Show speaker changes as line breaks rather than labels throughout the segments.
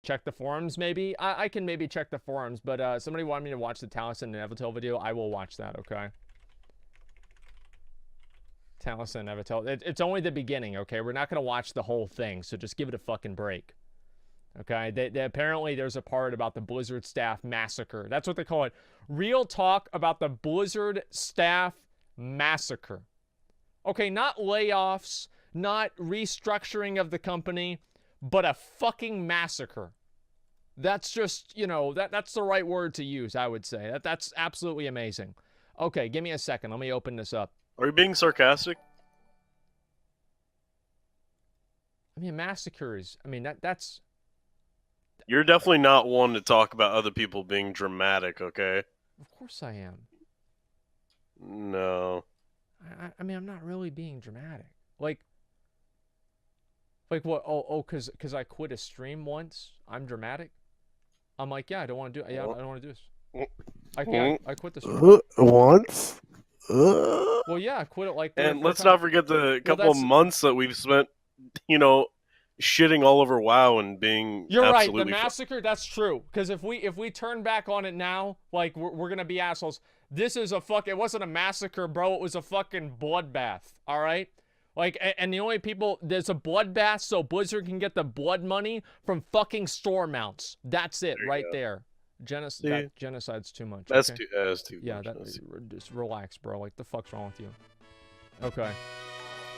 Check the forums, maybe? I can maybe check the forums, but somebody wanted me to watch the Taliesin Evitel video. I will watch that, okay? Taliesin Evitel. It's only the beginning, okay? We're not going to watch the whole thing, so just give it a fucking break. Okay? They apparently, there's a part about the Blizzard staff massacre. That's what they call it. Real talk about the Blizzard staff massacre. Okay, not layoffs, not restructuring of the company, but a fucking massacre. That's just, you know, that's the right word to use, I would say. That's absolutely amazing. Okay, give me a second. Let me open this up.
Are you being sarcastic?
I mean, massacres. I mean, that's...
You're definitely not one to talk about other people being dramatic, okay?
Of course I am.
No.
I mean, I'm not really being dramatic. Like what? Oh, cause I quit a stream once. I'm dramatic. I'm like, yeah, I don't want to do. Yeah, I don't want to do this. I quit the stream
once.
Well, yeah, I quit it like.
And let's not forget the couple of months that we've spent, you know, shitting all over WoW and being.
You're right. The massacre. That's true. Because if we turn back on it now, like we're gonna be assholes. This is a fuck. It wasn't a massacre, bro. It was a fucking bloodbath. All right. Like, and the only people, there's a bloodbath so Blizzard can get the blood money from fucking store mounts. That's it, right there. Genocide's too much.
That's
okay?
that's too
yeah,
much.
Just relax, bro. Like, the fuck's wrong with you? Okay.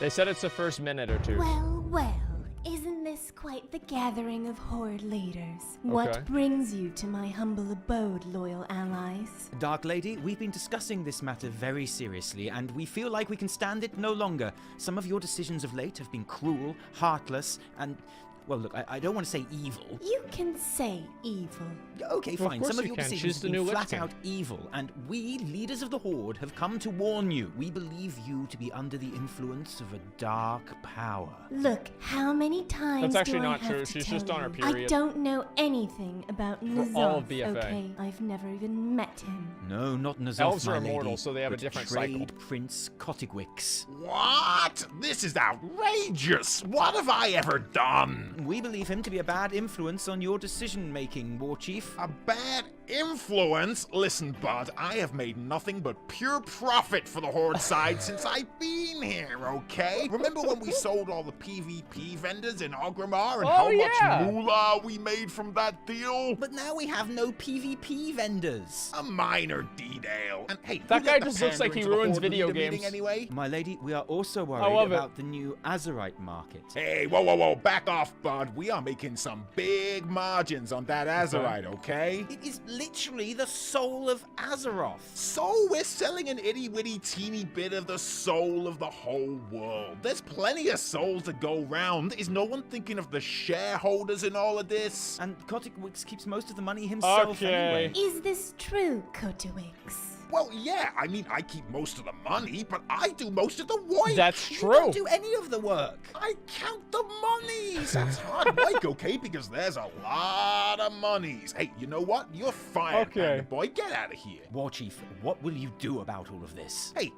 They said it's the first minute or two.
Well, well. Isn't this quite the gathering of Horde leaders? What brings you to my humble abode, loyal allies?
Dark Lady, we've been discussing this matter very seriously, and we feel like we can stand it no longer. Some of your decisions of late have been cruel, heartless, and... Well, look, I don't want to say evil.
You can say evil.
Okay,
well,
fine. Some of your decisions have been flat out evil, and we, leaders of the Horde, have come to warn you. We believe you to be under the influence of a dark power.
Look, how many times
That's actually
do I
not
have
true.
to
She's
tell
just on her
you?
period.
I don't know anything about N'Zoth,
all of BFA.
okay? I've never even met him.
No, not N'Zoth,
Elves
my
are immortal,
lady,
so they have a
but
different
trade
cycle.
Prince Cotigwix.
What? This is outrageous! What have I ever done?
We believe him to be a bad influence on your decision-making, War Chief.
A bad influence? Listen, bud, I have made nothing but pure profit for the Horde side since I've been here, okay? Remember when we sold all the PvP vendors in Orgrimmar and how much moolah we made from that deal?
But now we have no PvP vendors.
A minor detail. And hey,
that guy just looks like he ruins video games.
Anyway?
My lady, we are also worried about the new Azerite market.
Hey, whoa, back off, bud. We are making some big margins on that Azerite, okay?
It is literally the soul of Azeroth.
So we're selling an itty-bitty teeny bit of the soul of the whole world. There's plenty of souls to go round. Is no one thinking of the shareholders in all of this?
And Cotigwix keeps most of the money himself anyway.
Is this true, Cotigwix?
Well, yeah, I mean, I keep most of the money, but I do most of the work.
That's true.
You don't do any of the work.
I count the monies. That's hard work, okay? Because there's a lot of monies. Hey, you know what? You're fired, Panda boy. Get out of here.
War Chief, what will you do about all of this?
Hey,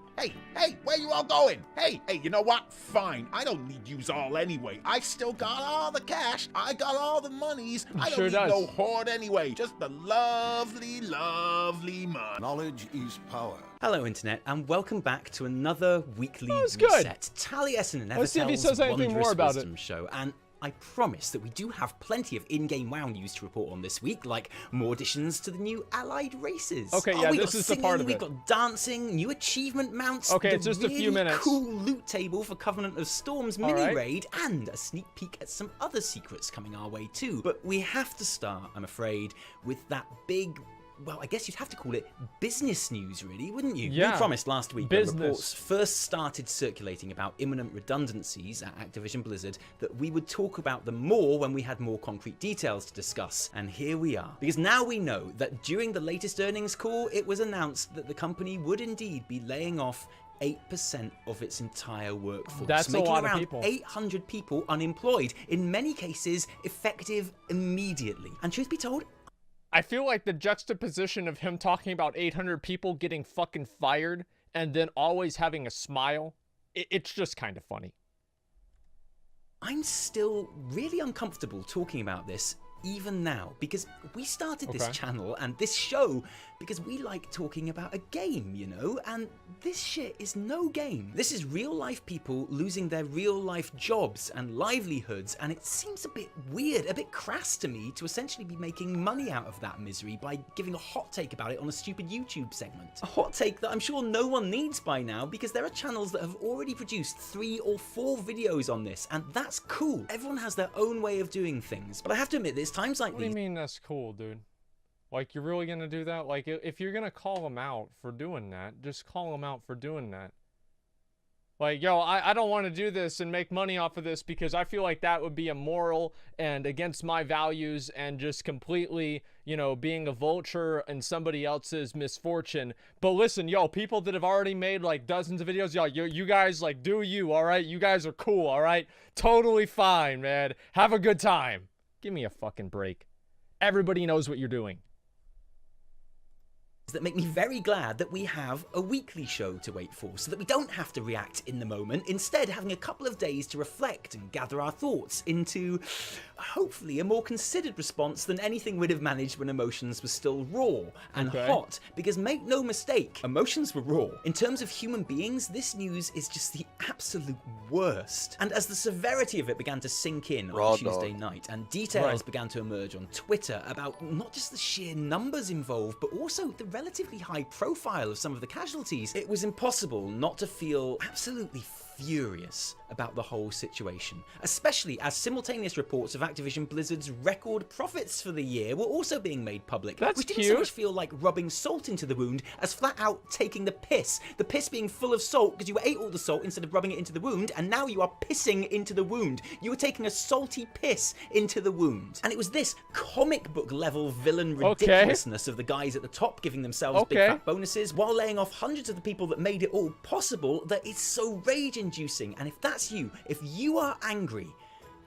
where you all going? Hey, you know what? Fine. I don't need yous all anyway. I still got all the cash. I got all the monies. I don't need no Horde anyway. Just the lovely, lovely money.
Knowledge is power.
Hello, Internet, and welcome back to another weekly reset. Taliesin Evitel's
Let's see if he says anything more about it.
Show, and I promise that we do have plenty of in-game WoW news to report on this week, like more additions to the new allied races.
Okay, yeah, this is the part of it.
We've got dancing, new achievement mounts,
okay, it's just a few minutes.
Cool loot table for Covenant of Storms mini-raid, and a sneak peek at some other secrets coming our way too. But we have to start, I'm afraid, with that big... Well, I guess you'd have to call it business news, really, wouldn't you?
Yeah.
We promised last week when reports first started circulating about imminent redundancies at Activision Blizzard that we would talk about them more when we had more concrete details to discuss. And here we are. Because now we know that during the latest earnings call, it was announced that the company would indeed be laying off 8% of its entire workforce.
That's
making
a lot
around
of people.
800 people unemployed, in many cases effective immediately. And truth be told,
I feel like the juxtaposition of him talking about 800 people getting fucking fired and then always having a smile, it's just kind of funny.
I'm still really uncomfortable talking about this even now, because we started this channel and this show because we like talking about a game, you know, and this shit is no game. This is real life people losing their real life jobs and livelihoods, and it seems a bit weird, a bit crass to me to essentially be making money out of that misery by giving a hot take about it on a stupid YouTube segment. A hot take that I'm sure no one needs by now, because there are channels that have already produced 3 or 4 videos on this, and that's cool. Everyone has their own way of doing things, but I have to admit, there's times like
What
these.
do you mean that's cool, dude? Like, you're really gonna do that? Like, if you're gonna call them out for doing that, just call them out for doing that. Like, yo, I don't want to do this and make money off of this because I feel like that would be immoral and against my values and just completely, you know, being a vulture in somebody else's misfortune. But listen, yo, people that have already made like dozens of videos, yo, you guys, like, do you, all right? You guys are cool, all right? Totally fine, man. Have a good time. Give me a fucking break. Everybody knows what you're doing.
That make me very glad that we have a weekly show to wait for, so that we don't have to react in the moment, instead having a couple of days to reflect and gather our thoughts into, hopefully, a more considered response than anything we'd have managed when emotions were still raw and hot. Because make no mistake, emotions were raw. In terms of human beings, this news is just the absolute worst. And as the severity of it began to sink in on Tuesday night, and details began to emerge on Twitter about not just the sheer numbers involved, but also the relatively high profile of some of the casualties, it was impossible not to feel absolutely furious about the whole situation, especially as simultaneous reports of Activision Blizzard's record profits for the year were also being made public, which didn't so much feel like rubbing salt into the wound as flat out taking the piss being full of salt because you ate all the salt instead of rubbing it into the wound, and now you are pissing into the wound. You were taking a salty piss into the wound. And it was this comic book level villain ridiculousness of the guys at the top giving themselves big fat bonuses while laying off hundreds of the people that made it all possible that it's so rage-inducing. And if that's you, if you are angry,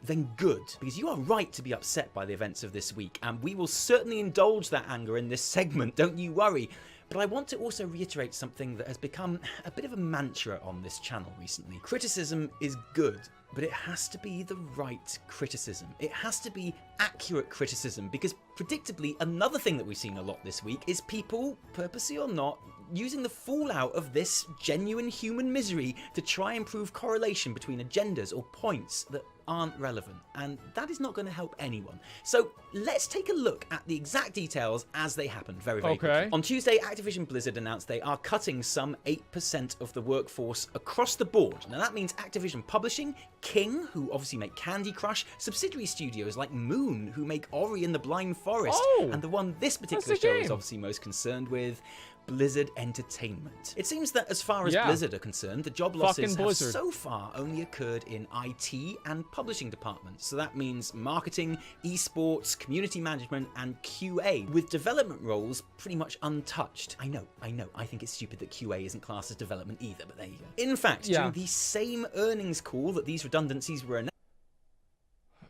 then good, because you are right to be upset by the events of this week, and we will certainly indulge that anger in this segment, don't you worry. But I want to also reiterate something that has become a bit of a mantra on this channel recently. Criticism is good, but it has to be the right criticism. It has to be accurate criticism, because predictably, another thing that we've seen a lot this week is people, purposely or not, using the fallout of this genuine human misery to try and prove correlation between agendas or points that aren't relevant, and that is not going to help anyone. So let's take a look at the exact details as they happened very quickly. On Tuesday, Activision Blizzard announced they are cutting some 8% of the workforce across the board. Now that means Activision Publishing, King, who obviously make Candy Crush, subsidiary studios like Moon, who make Ori and the Blind Forest, and the one this particular show is obviously most concerned with, Blizzard Entertainment. It seems that as far as Blizzard are concerned, the job losses have so far only occurred in IT and publishing departments. So that means marketing, esports, community management, and QA, with development roles pretty much untouched. I know. I think it's stupid that QA isn't classed as development either, but there you go. In fact, during the same earnings call that these redundancies were announced,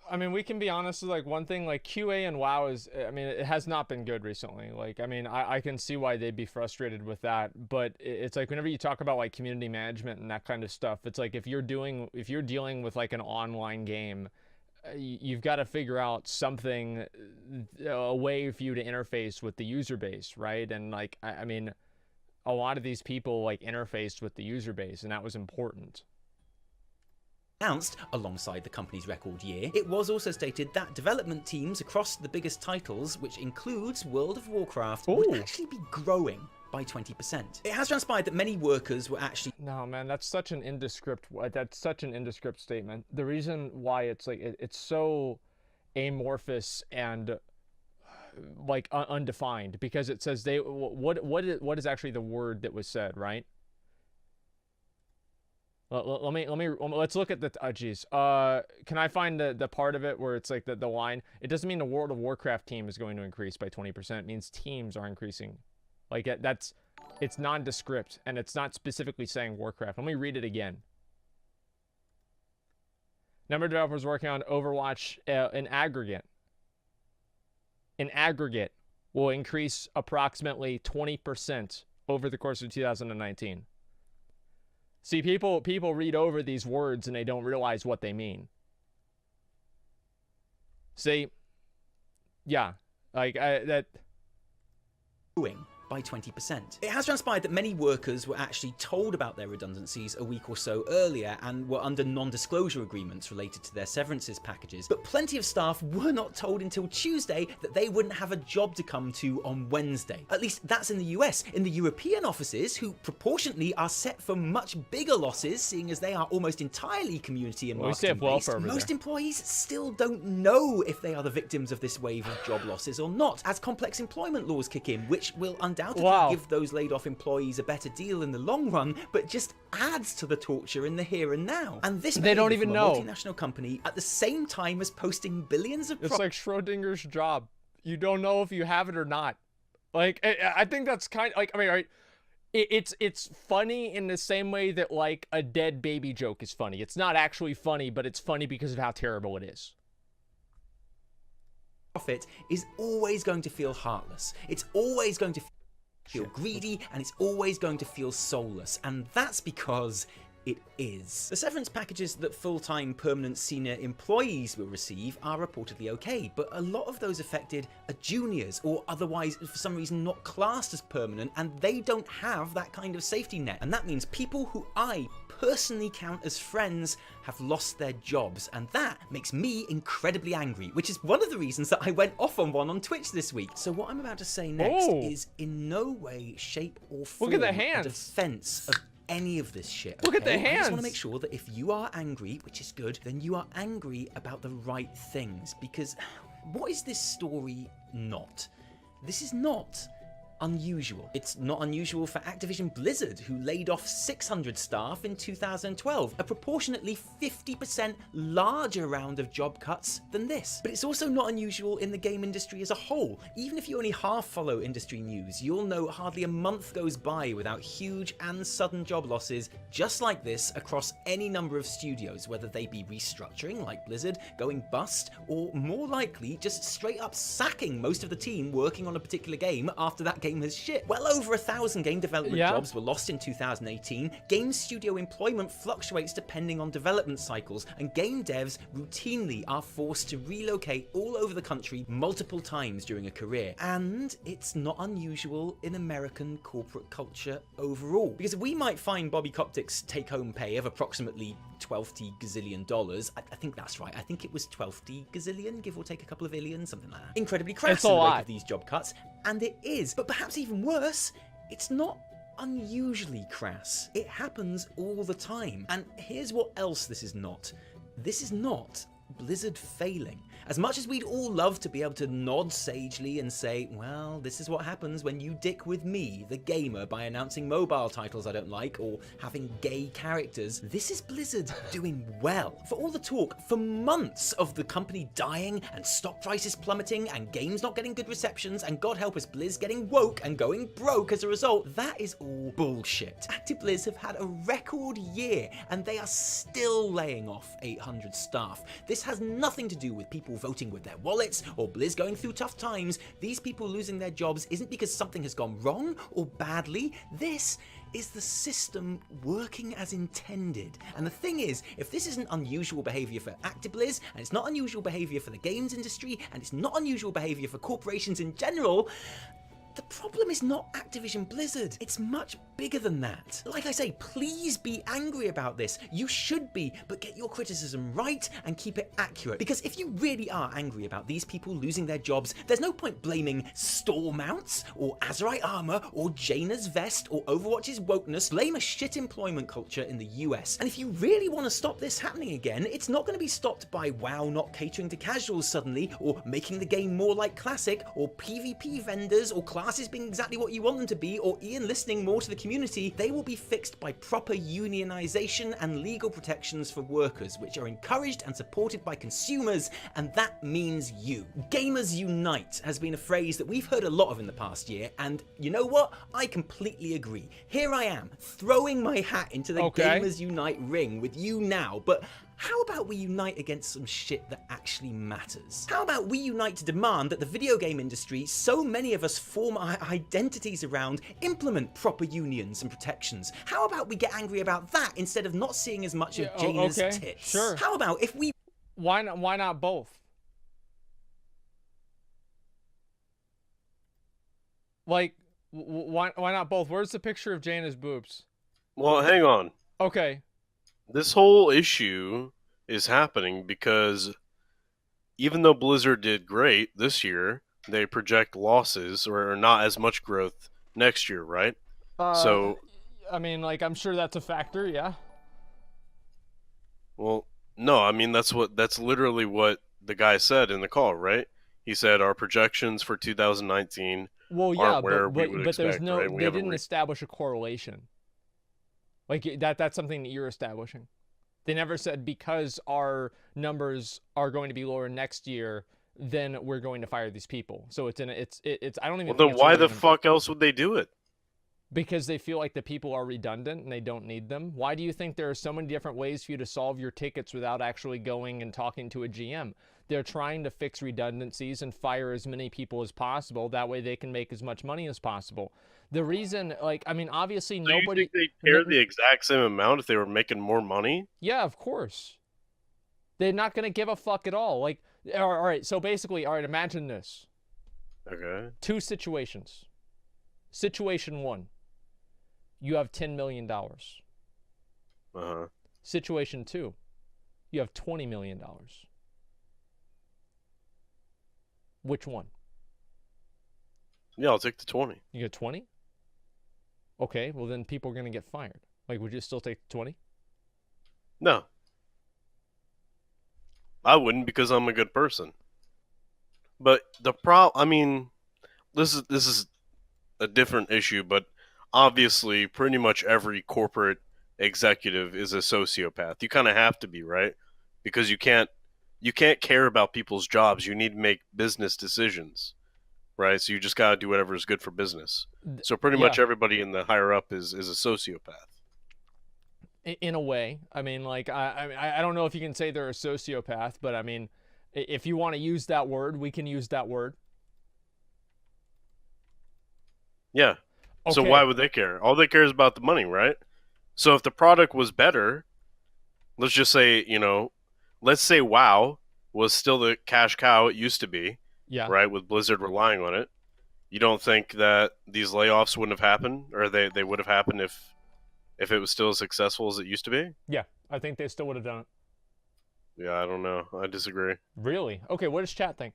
I mean, we can be honest with, like, one thing, like, QA and WoW is, I mean, it has not been good recently. Like, I mean, I can see why they'd be frustrated with that, but it's like whenever you talk about, like, community management and that kind of stuff, it's like if you're dealing with, like, an online game, you've got to figure out something, a way for you to interface with the user base, right? And, like, I mean, a lot of these people, like, interfaced with the user base, and that was important.
Announced alongside the company's record year, it was also stated that development teams across the biggest titles, which includes World of Warcraft, would actually be growing by 20%. It has transpired that many workers were actually...
No, man, that's such an indescript statement. The reason why it's like it's so amorphous and like undefined, because it says they what is actually the word that was said, right? Let's look at the can I find the part of it where it's like the line? It doesn't mean the World of Warcraft team is going to increase by 20%. It means teams are increasing. Like it's nondescript, and it's not specifically saying Warcraft. Let me read it again. Number of developers working on Overwatch in aggregate will increase approximately 20% over the course of 2019. See, people read over these words and they don't realize what they mean. See, yeah, like that.
By 20%. It has transpired that many workers were actually told about their redundancies a week or so earlier and were under non-disclosure agreements related to their severances packages, but plenty of staff were not told until Tuesday that they wouldn't have a job to come to on Wednesday. At least that's in the US. In the European offices, who proportionately are set for much bigger losses, seeing as they are almost entirely community and marketing based, most employees still don't know if they are the victims of this wave of job losses or not, as complex employment laws kick in, which will undoubtedly give those laid off employees a better deal in the long run, but just adds to the torture in the here and now. And this
they don't even know.
Multinational company at the same time as posting billions of
It's like Schrodinger's job. You don't know if you have it or not. Like I think that's kind of like, I mean, right? It's funny in the same way that like a dead baby joke is funny. It's not actually funny, but it's funny because of how terrible it is.
Profit is always going to feel heartless. It's always going to feel greedy, and it's always going to feel soulless, and that's because it is. The severance packages that full-time permanent senior employees will receive are reportedly okay, but a lot of those affected are juniors or otherwise for some reason not classed as permanent, and they don't have that kind of safety net. And that means people who I personally count as friends have lost their jobs, and that makes me incredibly angry, which is one of the reasons that I went off on one on Twitch this week. So what I'm about to say next is in no way, shape or form a defense of any of this shit.
Look at the hands.
I just want to make sure that if you are angry, which is good, then you are angry about the right things, because what is this story not? This is not unusual. It's not unusual for Activision Blizzard, who laid off 600 staff in 2012, a proportionately 50% larger round of job cuts than this. But it's also not unusual in the game industry as a whole. Even if you only half follow industry news, you'll know hardly a month goes by without huge and sudden job losses just like this across any number of studios, whether they be restructuring like Blizzard, going bust, or more likely just straight up sacking most of the team working on a particular game after that game has shit. Well over 1,000 game development jobs were lost in 2018. Game studio employment fluctuates depending on development cycles, and game devs routinely are forced to relocate all over the country multiple times during a career. And it's not unusual in American corporate culture overall, because we might find Bobby Kotick's take-home pay of approximately $12 gazillion. I think that's right. I think it was 12 gazillion, give or take a couple of illion, something like that. Incredibly crass in the wake of these job cuts, and it is. But perhaps even worse, it's not unusually crass. It happens all the time. And here's what else this is not. This is not Blizzard failing. As much as we'd all love to be able to nod sagely and say, well, this is what happens when you dick with me, the gamer, by announcing mobile titles I don't like or having gay characters, this is Blizzard doing well. For all the talk for months of the company dying and stock prices plummeting and games not getting good receptions and God help us Blizz getting woke and going broke as a result, that is all bullshit. ActiveBliz have had a record year and they are still laying off 800 staff. This has nothing to do with people voting with their wallets or Blizz going through tough times. These people losing their jobs isn't because something has gone wrong or badly. This is the system working as intended. And the thing is, if this isn't unusual behavior for ActiveBliz, and it's not unusual behavior for the games industry, and it's not unusual behavior for corporations in general, the problem is not Activision Blizzard. It's much bigger than that. Like I say, please be angry about this. You should be, but get your criticism right and keep it accurate. Because if you really are angry about these people losing their jobs, there's no point blaming store mounts, or Azerite armor, or Jaina's vest, or Overwatch's wokeness. Blame a shit employment culture in the US. And if you really want to stop this happening again, it's not going to be stopped by WoW not catering to casuals suddenly, or making the game more like Classic, or PvP vendors, or classes being exactly what you want them to be, or Ian listening more to the community. They will be fixed by proper unionization and legal protections for workers, which are encouraged and supported by consumers, and that means you. Gamers Unite has been a phrase that we've heard a lot of in the past year, and you know what? I completely agree. Here I am, throwing my hat into the Gamers Unite ring with you now, but how about we unite against some shit that actually matters? How about we unite to demand that the video game industry, so many of us form our identities around, implement proper unions and protections? How about we get angry about that instead of not seeing as much of Jaina's tits?
Sure.
How about if we...
Why not both? Like, why not both? Where's the picture of Jaina's boobs?
Well, hang on.
Okay.
This whole issue is happening because even though Blizzard did great this year, they project losses or not as much growth next year, right? So,
I mean, like, I'm sure that's a factor, yeah.
well, no, I mean that's literally what the guy said in the call, right? He said our projections for 2019
Well, yeah,
aren't where we would
but there's
expect,
no,
right? We
they
haven't
didn't establish a correlation. Like that's something that you're establishing. They never said because our numbers are going to be lower next year, then we're going to fire these people. So it's I don't even.
Well,
think
then
it's
why
really
the
even,
fuck else would they do it?
because they feel like the people are redundant and they don't need them. Why do you think there are so many different ways for you to solve your tickets without actually going and talking to a GM? They're trying to fix redundancies and fire as many people as possible. That way they can make as much money as possible. The reason, like, I mean, obviously
So
nobody...
you think they'd care the exact same amount if they were making more money?
Yeah, of course. They're not going to give a fuck at all. Like, all right, so basically, all right, imagine this.
Okay.
Two situations. Situation one, you have $10 million.
Uh-huh.
Situation two, you have $20 million. Which one?
Yeah, I'll take the 20.
You get 20? Okay, well then people are going to get fired. Like, would you still take the 20?
No. I wouldn't because I'm a good person. But I mean, this is a different issue, but obviously pretty much every corporate executive is a sociopath. You kind of have to be, right? Because you can't care about people's jobs. You need to make business decisions, right? So you just got to do whatever is good for business. So pretty much everybody in the higher up is a sociopath.
In a way. I mean, like, I don't know if you can say they're a sociopath, but I mean, if you want to use that word, we can use that word.
Yeah.
Okay.
So why would they care? All they care is about the money, right? So if the product was better, let's just say, let's say WoW was still the cash cow it used to be,
yeah,
right, with Blizzard relying on it. You don't think that these layoffs wouldn't have happened, or they would have happened if it was still as successful as it used to be?
Yeah, I think they still would have done it.
Yeah, I don't know. I disagree.
Really? Okay, what does chat think?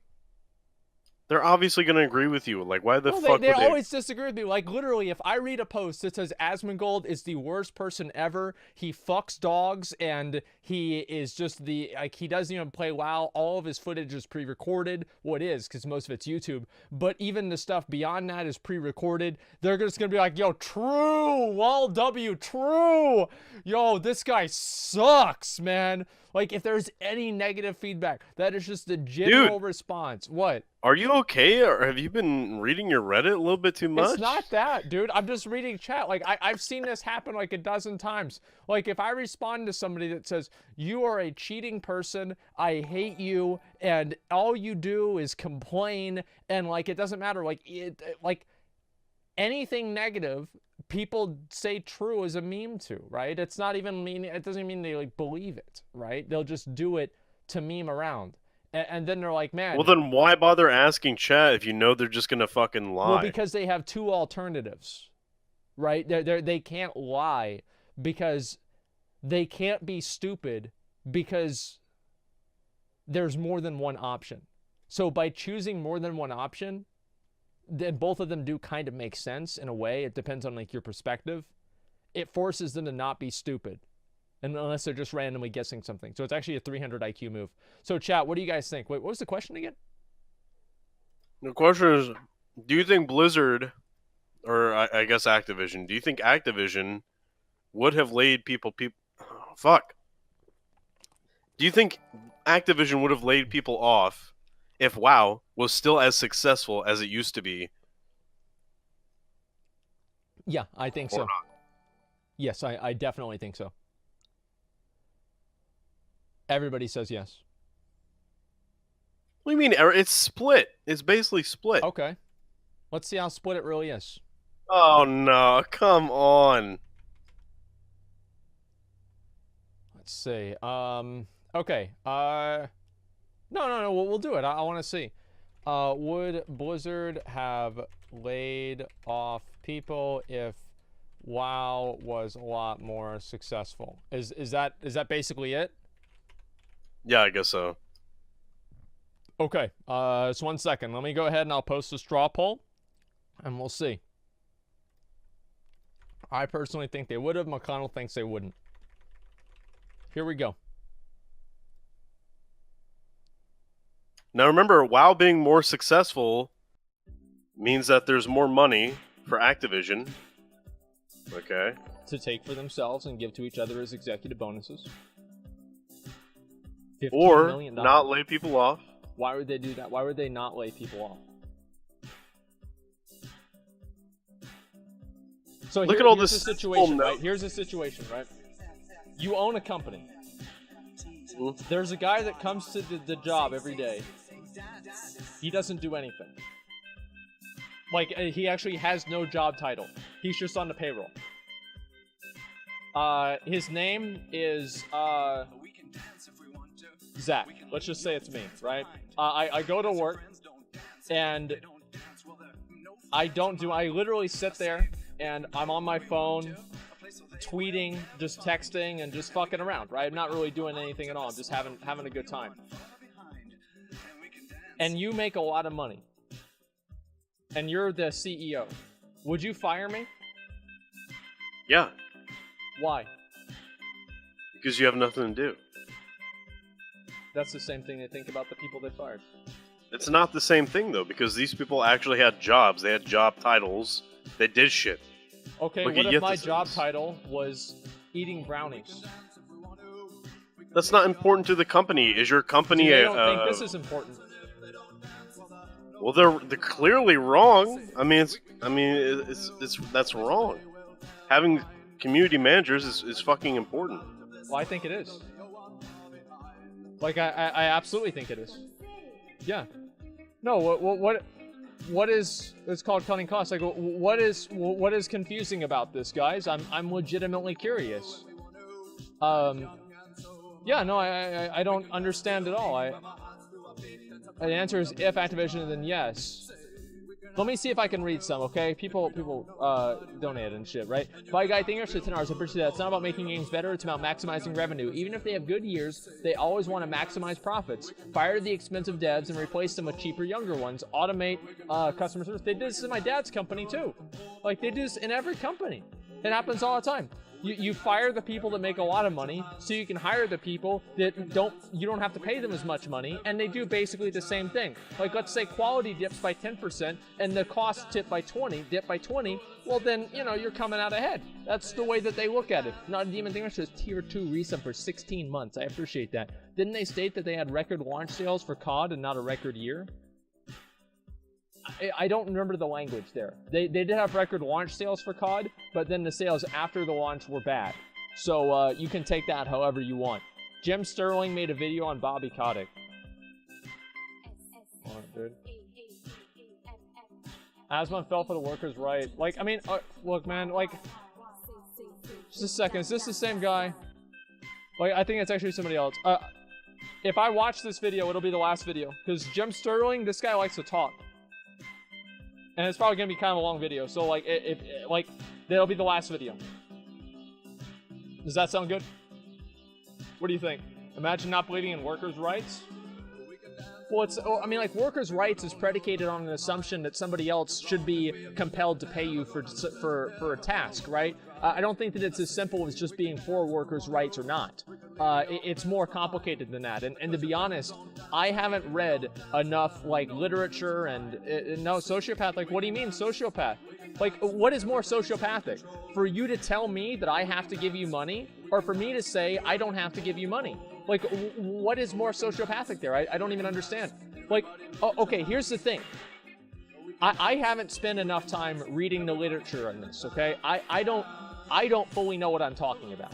They're obviously going to agree with you. Like, why the fuck would
they always disagree with me. Like, literally, if I read a post that says Asmongold is the worst person ever, he fucks dogs, and he is just he doesn't even play WoW, all of his footage is pre-recorded. Well, it is, because most of it's YouTube. But even the stuff beyond that is pre-recorded. They're just going to be like, yo, true, Wall W, true. Yo, this guy sucks, man. Like, if there's any negative feedback, that is just the general response. What?
Are you okay, or have you been reading your Reddit a little bit too much?
It's not that, dude. I'm just reading chat. Like, I've seen this happen like a dozen times. Like, if I respond to somebody that says, you are a cheating person, I hate you, and all you do is complain, and, like, it doesn't matter. Like, anything negative, people say true as a meme to, right? It's not even mean, it doesn't mean they, like, believe it, right? They'll just do it to meme around. And then they're like, man.
Well, then why bother asking chat if you know they're just gonna fucking lie?
Well, because they have two alternatives, right? They can't lie because they can't be stupid because there's more than one option. So by choosing more than one option, then both of them do kind of make sense in a way. It depends on, like, your perspective. It forces them to not be stupid. And unless they're just randomly guessing something. So it's actually a 300 IQ move. So chat, what do you guys think? Wait, what was the question again?
The question is, do you think Blizzard, or I guess Activision, do you think Activision would have laid fuck. Do you think Activision would have laid people off if WoW was still as successful as it used to be?
Yeah, I think so. Yes, I definitely think so. Everybody says yes.
What do you mean? It's split. It's basically split.
Okay. Let's see how split it really is.
Oh, no. Come on.
Let's see. Okay. No. We'll do it. I want to see. Would Blizzard have laid off people if WoW was a lot more successful? Is that basically it?
Yeah, I guess so.
Okay. Just 1 second. Let me go ahead and I'll post a straw poll, and we'll see. I personally think they would have. McConnell thinks they wouldn't. Here we go.
Now remember, WoW being more successful means that there's more money for Activision. Okay.
To take for themselves and give to each other as executive bonuses. $15
Or
million.
not lay people off.
Why would they do that? Why would they not lay people off? So
Look at all
here's
this
the situation,
no-
right? Here's the situation, right? You own a company.
Mhm.
There's a guy that comes to the job every day. He doesn't do anything. Like, he actually has no job title. He's just on the payroll. His name is, Zach. Let's just say it's me, right? I go to work, and I literally sit there, and I'm on my phone, tweeting, just texting, and just fucking around, right? I'm not really doing anything at all. I'm just having a good time. And you make a lot of money. And you're the CEO. Would you fire me?
Yeah,
Why?
because you have nothing to do.
That's the same thing they think about the people they fired.
It's not the same thing, though, because these people actually had jobs. They had job titles. They did shit.
Okay,
Look
what
at
if my
Yethus's.
job title was eating brownies?
That's not important to the company. Is your company
They
a...
don't think this is important.
Well, they're clearly wrong. I mean, that's wrong. Having community managers is fucking important.
Well, I think it is. Like, I absolutely think it is. Yeah. No, what is, it's called cutting costs. Like, what is confusing about this, guys? I'm legitimately curious. Yeah, no, I don't understand at all. The answer is if Activision, then yes. Let me see if I can read some, okay? People donate and shit, right? Bye, guy. Thank you for 10 hours. I appreciate that. It's not about making games better. It's about maximizing revenue. Even if they have good years, they always want to maximize profits. Fire the expensive devs and replace them with cheaper, younger ones. Automate customer service. They did this in my dad's company, too. Like, they do this in every company. It happens all the time. You fire the people that make a lot of money so you can hire the people that you don't have to pay them as much money, and they do basically the same thing. Like, let's say quality dips by 10% and the cost dip by 20, well then, you know, you're coming out ahead. That's the way that they look at it. Not a Demon Thing, it's just tier 2 resub for 16 months. I appreciate that. Didn't they state that they had record launch sales for COD and not a record year? I don't remember the language there. They did have record launch sales for COD, but then the sales after the launch were bad. So you can take that however you want. Jim Sterling made a video on Bobby Kotick. Come on, dude. Asmon fell for the workers' right. Like, I mean, look, man, like, just a second. Is this the same guy? Like, I think it's actually somebody else. If I watch this video, it'll be the last video. Because Jim Sterling, this guy likes to talk. And it's probably gonna be kind of a long video, so like, that'll be the last video. Does that sound good? What do you think? Imagine not believing in workers' rights. Well, I mean, like, workers' rights is predicated on an assumption that somebody else should be compelled to pay you for a task, right? I don't think that it's as simple as just being for workers' rights or not. It's more complicated than that. And to be honest, I haven't read enough, like, literature and no, sociopath. Like, what do you mean sociopath? Like, what is more sociopathic? For you to tell me that I have to give you money, or for me to say I don't have to give you money? Like, what is more sociopathic there? I don't even understand. Like, okay, here's the thing. I haven't spent enough time reading the literature on this, okay? I don't fully know what I'm talking about.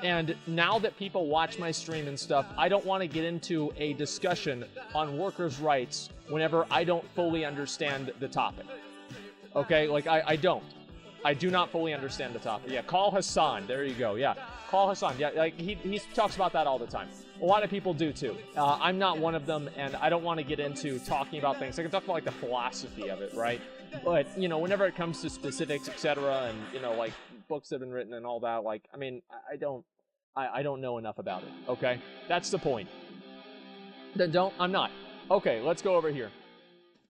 And now that people watch my stream and stuff, I don't want to get into a discussion on workers' rights whenever I don't fully understand the topic. Okay? Like, I don't. I do not fully understand the topic. Yeah, call Hassan. There you go. Yeah, call Hassan. Yeah, like, he talks about that all the time. A lot of people do too. I'm not one of them, and I don't want to get into talking about things. I can talk about like the philosophy of it, right? But you know, whenever it comes to specifics, etc., and you know, like books that have been written and all that, like, I mean, I don't know enough about it. Okay, that's the point. Then I'm not. Okay, let's go over here.